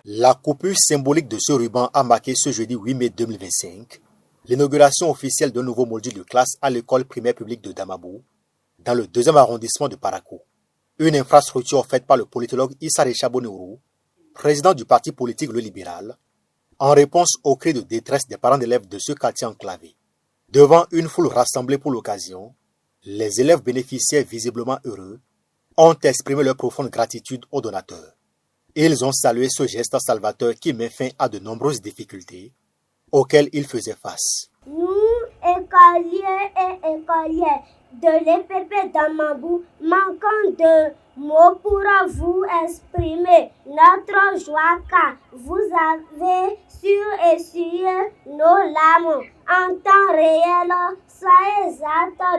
La coupure symbolique de ce ruban a marqué ce jeudi 8 mai 2025 l'inauguration officielle d'un nouveau module de classe à l'école primaire publique de Damabou, dans le 2e arrondissement de Parakou. Une infrastructure faite par le politologue Issa Rechaboniourou, président du parti politique Le Libéral, en réponse aux cris de détresse des parents d'élèves de ce quartier enclavé. Devant une foule rassemblée pour l'occasion, les élèves bénéficiaires visiblement heureux ont exprimé leur profonde gratitude aux donateurs. Ils ont salué ce geste salvateur qui met fin à de nombreuses difficultés auxquelles ils faisaient face. Nous, écoliers et écolières de l'EPP Damabou, manquons de mots pour vous exprimer notre joie car vous avez essuyé nos larmes en temps réel. Soyez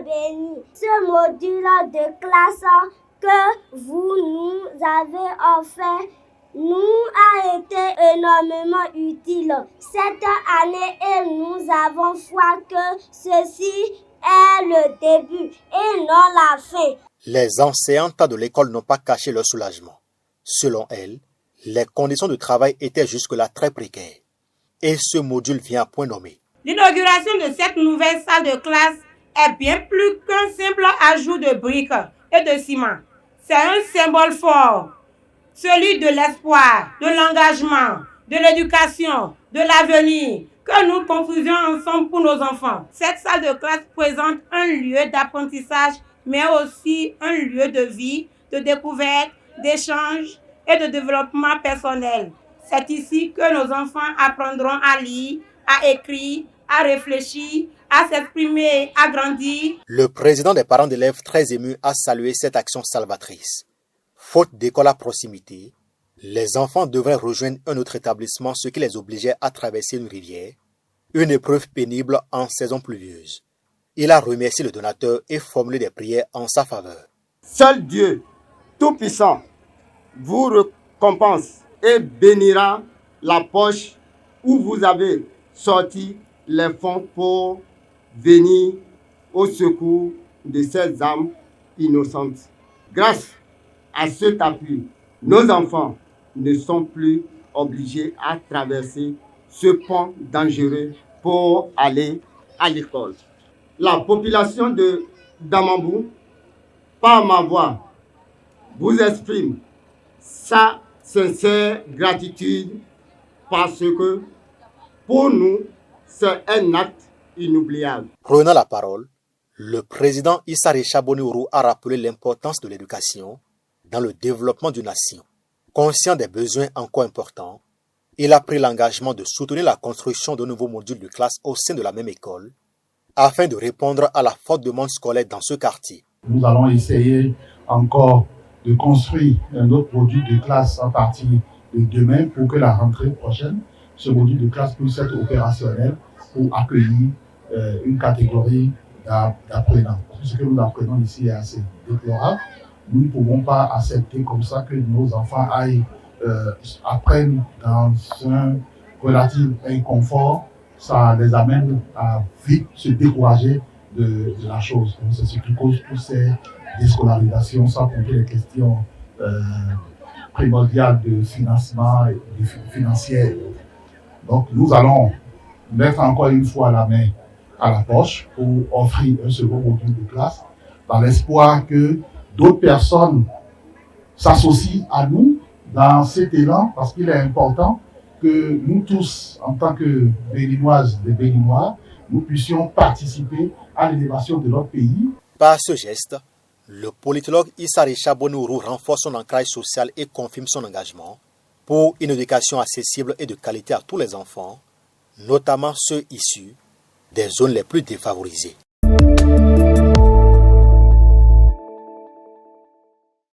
bénis. Ce module de classe que vous nous avez offert nous a été énormément utile cette année et nous avons foi que ceci est le début et non la fin. Les enseignantes de l'école n'ont pas caché leur soulagement. Selon elles, les conditions de travail étaient jusque-là très précaires. Et ce module vient à point nommé. L'inauguration de cette nouvelle salle de classe est bien plus qu'un simple ajout de briques et de ciment. C'est un symbole fort, celui de l'espoir, de l'engagement, de l'éducation, de l'avenir, que nous construisons ensemble pour nos enfants. Cette salle de classe présente un lieu d'apprentissage, mais aussi un lieu de vie, de découverte, d'échange et de développement personnel. C'est ici que nos enfants apprendront à lire, à écrire, à réfléchir, à s'exprimer, à grandir. Le président des parents d'élèves, très ému, a salué cette action salvatrice. Faute d'école à proximité, les enfants devraient rejoindre un autre établissement, ce qui les obligeait à traverser une rivière, une épreuve pénible en saison pluvieuse. Il a remercié le donateur et formulé des prières en sa faveur. Seul Dieu, Tout-Puissant, vous récompense et bénira la poche où vous avez sorti les fonds pour venir au secours de ces âmes innocentes. Grâce à cet appui, nos enfants ne sont plus obligés à traverser ce pont dangereux pour aller à l'école. La population de Damabou, par ma voix, vous exprime sa sincère gratitude parce que pour nous, c'est un acte inoubliable. Prenant la parole, le président Issa Rechaboniourou a rappelé l'importance de l'éducation dans le développement d'une nation. Conscient des besoins encore importants, il a pris l'engagement de soutenir la construction de nouveaux modules de classe au sein de la même école, afin de répondre à la forte demande scolaire dans ce quartier. Nous allons essayer encore de construire un autre module de classe à partir de demain pour que la rentrée prochaine, ce module de classe puisse être opérationnel pour accueillir une catégorie d'apprenants. Ce que nous apprenons ici est assez déplorable. Nous ne pouvons pas accepter comme ça que nos enfants apprennent dans un relatif inconfort. Ça les amène à vite se décourager de la chose. Donc c'est ce qui cause toutes ces déscolarisations, sans compter les questions primordiales de financement et financier. Donc nous allons mettre encore une fois la main à la poche pour offrir un second module de classe dans l'espoir que d'autres personnes s'associent à nous dans cet élan, parce qu'il est important que nous tous, en tant que Béninoises et Béninois, nous puissions participer à l'élévation de notre pays. Par ce geste, le politologue Issa Rechaboniourou renforce son ancrage social et confirme son engagement pour une éducation accessible et de qualité à tous les enfants, notamment ceux issus des zones les plus défavorisées.